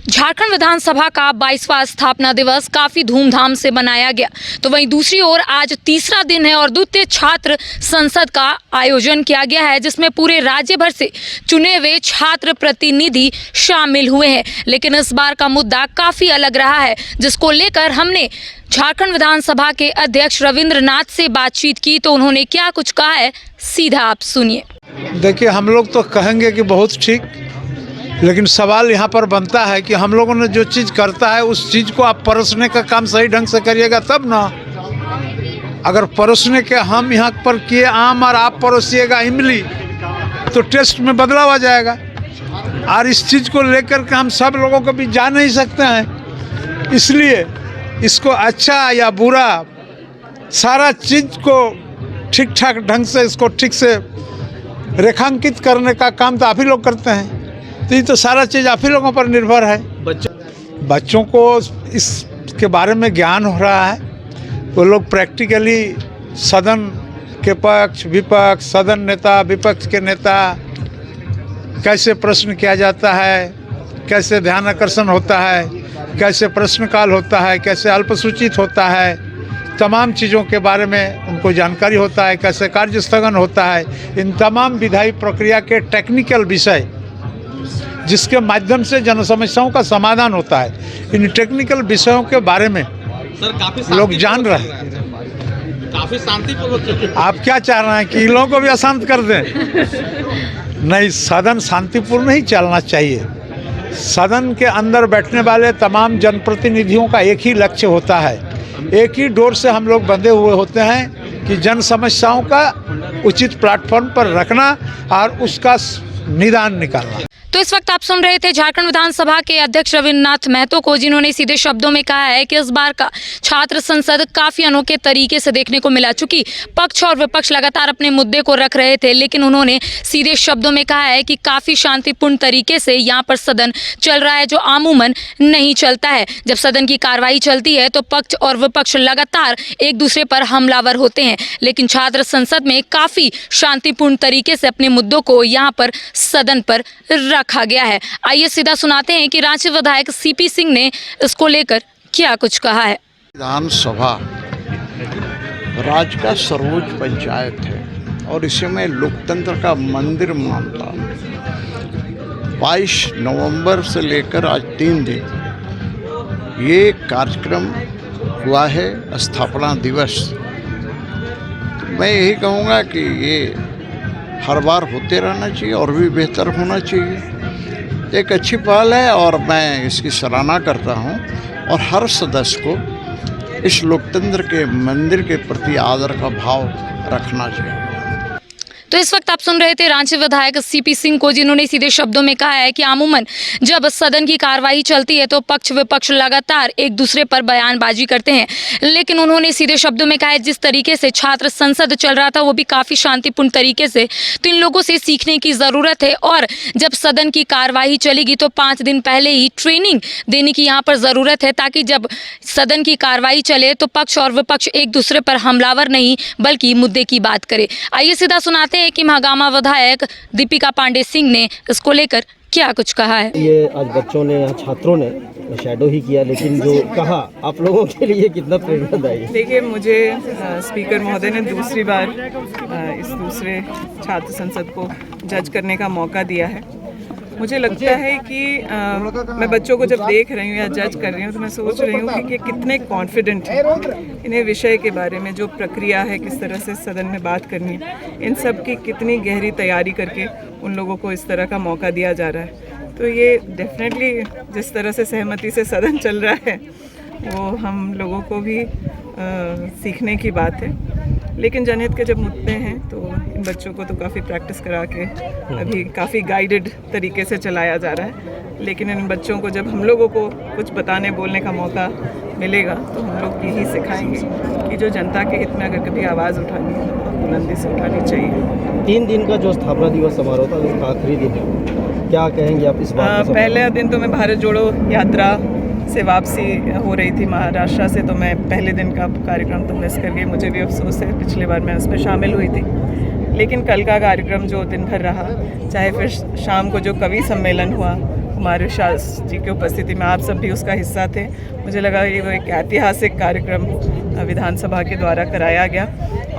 झारखंड विधानसभा का 22वां स्थापना दिवस काफी धूमधाम से मनाया गया। तो वहीं दूसरी ओर आज तीसरा दिन है और द्वितीय छात्र संसद का आयोजन किया गया है, जिसमें पूरे राज्य भर से चुने हुए छात्र प्रतिनिधि शामिल हुए हैं। लेकिन इस बार का मुद्दा काफी अलग रहा है, जिसको लेकर हमने झारखंड विधानसभा के अध्यक्ष रविंद्र नाथ से बातचीत की। तो उन्होंने क्या कुछ कहा है, सीधा आप सुनिए। देखिए, हम लोग तो कहेंगे कि बहुत ठीक, लेकिन सवाल यहाँ पर बनता है कि हम लोगों ने जो चीज़ करता है उस चीज़ को आप परोसने का काम सही ढंग से करिएगा तब ना। अगर परोसने के हम यहाँ पर किए आम और आप परोसिएगा इमली, तो टेस्ट में बदलाव आ जाएगा। और इस चीज़ को लेकर के हम सब लोगों को भी जान नहीं सकते हैं, इसलिए इसको अच्छा या बुरा सारा चीज़ को ठीक ठाक ढंग से इसको ठीक से रेखांकित करने का काम तो आप ही लोग करते हैं। तो ये तो सारा चीज़ आप ही लोगों पर निर्भर है। बच्चों को इसके बारे में ज्ञान हो रहा है। वो लोग प्रैक्टिकली सदन के पक्ष विपक्ष, सदन नेता विपक्ष के नेता, कैसे प्रश्न किया जाता है, कैसे ध्यान आकर्षण होता है, कैसे प्रश्नकाल होता है, कैसे अल्पसूचित होता है, तमाम चीज़ों के बारे में उनको जानकारी होता है, कैसे कार्य स्थगन होता है। इन तमाम विधायी प्रक्रिया के टेक्निकल विषय जिसके माध्यम से जन समस्याओं का समाधान होता है, इन टेक्निकल विषयों के बारे में लोग जान रहे हैं। काफी शांतिपूर्वक। आप क्या चाह रहे हैं कि इन लोगों को भी अशांत कर दें? नहीं, सदन शांतिपूर्ण ही चलना चाहिए। सदन के अंदर बैठने वाले तमाम जनप्रतिनिधियों का एक ही लक्ष्य होता है, एक ही डोर से हम लोग बंधे हुए होते हैं कि जन समस्याओं का उचित प्लेटफॉर्म पर रखना और उसका निदान निकालना। तो इस वक्त आप सुन रहे थे झारखंड विधानसभा के अध्यक्ष रविंद्र नाथ महतो को, जिन्होंने सीधे शब्दों में कहा है कि इस बार का छात्र संसद काफी अनोखे तरीके से देखने को मिला। चूंकि पक्ष और विपक्ष लगातार अपने मुद्दे को रख रहे थे, लेकिन उन्होंने सीधे शब्दों में कहा है कि काफी शांतिपूर्ण तरीके से यहाँ पर सदन चल रहा है, जो आमूमन नहीं चलता है। जब सदन की कार्रवाई चलती है तो पक्ष और विपक्ष लगातार एक दूसरे पर हमलावर होते हैं, लेकिन छात्र संसद में काफी शांतिपूर्ण तरीके से अपने मुद्दों को यहाँ पर सदन पर रखा गया है। आइए सीधा सुनाते हैं कि रांची विधायक सीपी सिंह ने इसको लेकर क्या कुछ कहा है। विधानसभा राज्य का सर्वोच्च पंचायत है और इसे मैं लोकतंत्र का मंदिर मानता हूँ। 22 नवंबर से लेकर आज 3 दिन ये कार्यक्रम हुआ है, स्थापना दिवस। तो मैं यही कहूँगा कि ये हर बार होते रहना चाहिए और भी बेहतर होना चाहिए। एक अच्छी पहल है और मैं इसकी सराहना करता हूं और हर सदस्य को इस लोकतंत्र के मंदिर के प्रति आदर का भाव रखना चाहिए। तो इस वक्त आप सुन रहे थे रांची विधायक सीपी सिंह को, जिन्होंने सीधे शब्दों में कहा है कि आमूमन जब सदन की कार्रवाई चलती है तो पक्ष विपक्ष लगातार एक दूसरे पर बयानबाजी करते हैं, लेकिन उन्होंने सीधे शब्दों में कहा है जिस तरीके से छात्र संसद चल रहा था वो भी काफ़ी शांतिपूर्ण तरीके से। तो इन लोगों से सीखने की ज़रूरत है और जब सदन की कार्रवाई चलेगी तो 5 दिन पहले ही ट्रेनिंग देने की यहाँ पर ज़रूरत है, ताकि जब सदन की कार्रवाई चले तो पक्ष और विपक्ष एक दूसरे पर हमलावर नहीं बल्कि मुद्दे की बात करे। आइए सीधा सुनाते हैं कि महागामा विधायक दीपिका पांडे सिंह ने इसको लेकर क्या कुछ कहा है। ये आज बच्चों ने, यहाँ छात्रों ने शैडो ही किया, लेकिन जो कहा आप लोगों के लिए कितना प्रेरणादायी। देखिए, मुझे स्पीकर महोदय ने दूसरी बार इस दूसरे छात्र संसद को जज करने का मौका दिया है। मुझे लगता है कि मैं बच्चों को जब देख रही हूँ या जज कर रही हूँ तो मैं सोच रही हूँ कि कितने कॉन्फिडेंट हैं इन्हें विषय के बारे में, जो प्रक्रिया है, किस तरह से सदन में बात करनी है, इन सब की कितनी गहरी तैयारी करके उन लोगों को इस तरह का मौका दिया जा रहा है। तो ये डेफिनेटली जिस तरह से सहमति से सदन चल रहा है वो हम लोगों को भी सीखने की बात है। लेकिन जनहित के जब मुद्दे हैं तो इन बच्चों को तो काफ़ी प्रैक्टिस करा के अभी काफ़ी गाइडेड तरीके से चलाया जा रहा है, लेकिन इन बच्चों को जब हम लोगों को कुछ बताने बोलने का मौका मिलेगा तो हम लोग यही सिखाएंगे कि जो जनता के हित में अगर कभी आवाज़ उठानी है तो बुलंदी से उठानी चाहिए। 3 दिन का जो स्थापना दिवस समारोह था उसका आखिरी दिन है, क्या कहेंगे आप इस बात? पहले दिन तो मैं भारत जोड़ो यात्रा से वापसी हो रही थी महाराष्ट्र से, तो मैं पहले दिन का कार्यक्रम तो मिस कर गई। मुझे भी अफसोस है, पिछली बार मैं उसमें शामिल हुई थी। लेकिन कल का कार्यक्रम जो दिन भर रहा, चाहे फिर शाम को जो कवि सम्मेलन हुआ कुमार विश्वास जी की उपस्थिति में आप सब भी उसका हिस्सा थे। मुझे लगा ये वो एक ऐतिहासिक कार्यक्रम विधानसभा के द्वारा कराया गया,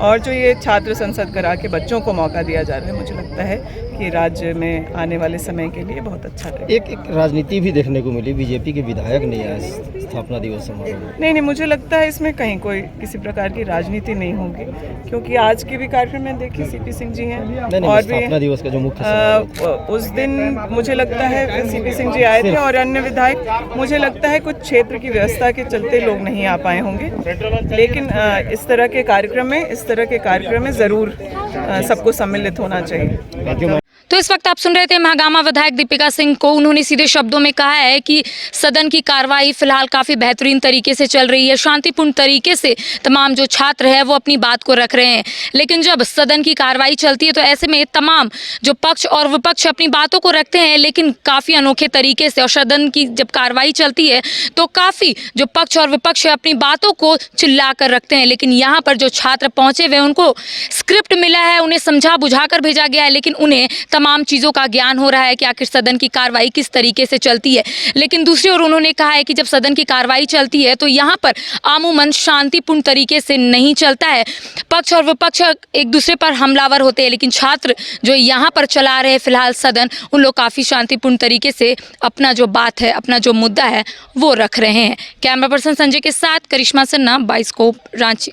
और जो ये छात्र संसद करा के बच्चों को मौका दिया जा रहा है, मुझे लगता है कि राज्य में आने वाले समय के लिए बहुत अच्छा रहेगा। एक राजनीति भी देखने को मिली, बीजेपी के विधायक नहीं आए स्थापना दिवस समारोह में। नहीं, मुझे लगता है इसमें कहीं कोई किसी प्रकार की राजनीति नहीं होगी, क्योंकि आज के भी कार्यक्रम में देखिए सीपी सिंह जी हैं, नहीं, और स्थापना दिवस का जो मुख्य उस दिन मुझे लगता है सीपी सिंह जी आए थे, और अन्य विधायक मुझे लगता है कुछ क्षेत्र की व्यवस्था के चलते लोग नहीं आ पाए होंगे, लेकिन इस तरह के कार्यक्रम में ज़रूर सबको सम्मिलित होना चाहिए। तो इस वक्त आप सुन रहे थे महागामा विधायक दीपिका सिंह को। उन्होंने सीधे शब्दों में कहा है कि सदन की कार्रवाई फिलहाल काफ़ी बेहतरीन तरीके से चल रही है, शांतिपूर्ण तरीके से तमाम जो छात्र है वो अपनी बात को रख रहे हैं, लेकिन जब सदन की कार्रवाई चलती है तो ऐसे में तमाम जो पक्ष और विपक्ष अपनी बातों को रखते हैं, लेकिन काफ़ी अनोखे तरीके से। और सदन की जब कार्रवाई चलती है तो काफ़ी जो पक्ष और विपक्ष है अपनी बातों को चिल्ला कर रखते हैं, लेकिन यहाँ पर जो छात्र पहुँचे हुए उनको स्क्रिप्ट मिला है, उन्हें समझा बुझा कर भेजा गया है, लेकिन उन्हें तमाम चीज़ों का ज्ञान हो रहा है कि आखिर सदन की कार्रवाई किस तरीके से चलती है। लेकिन दूसरी ओर उन्होंने कहा है कि जब सदन की कार्रवाई चलती है तो यहाँ पर आमूमन शांतिपूर्ण तरीके से नहीं चलता है, पक्ष और विपक्ष एक दूसरे पर हमलावर होते हैं, लेकिन छात्र जो यहाँ पर चला रहे फिलहाल सदन, उन लोग काफ़ी शांतिपूर्ण तरीके से अपना जो बात है, अपना जो मुद्दा है वो रख रहे हैं। कैमरा पर्सन संजय के साथ करिश्मा सिन्हा, बाइस्कोप, रांची।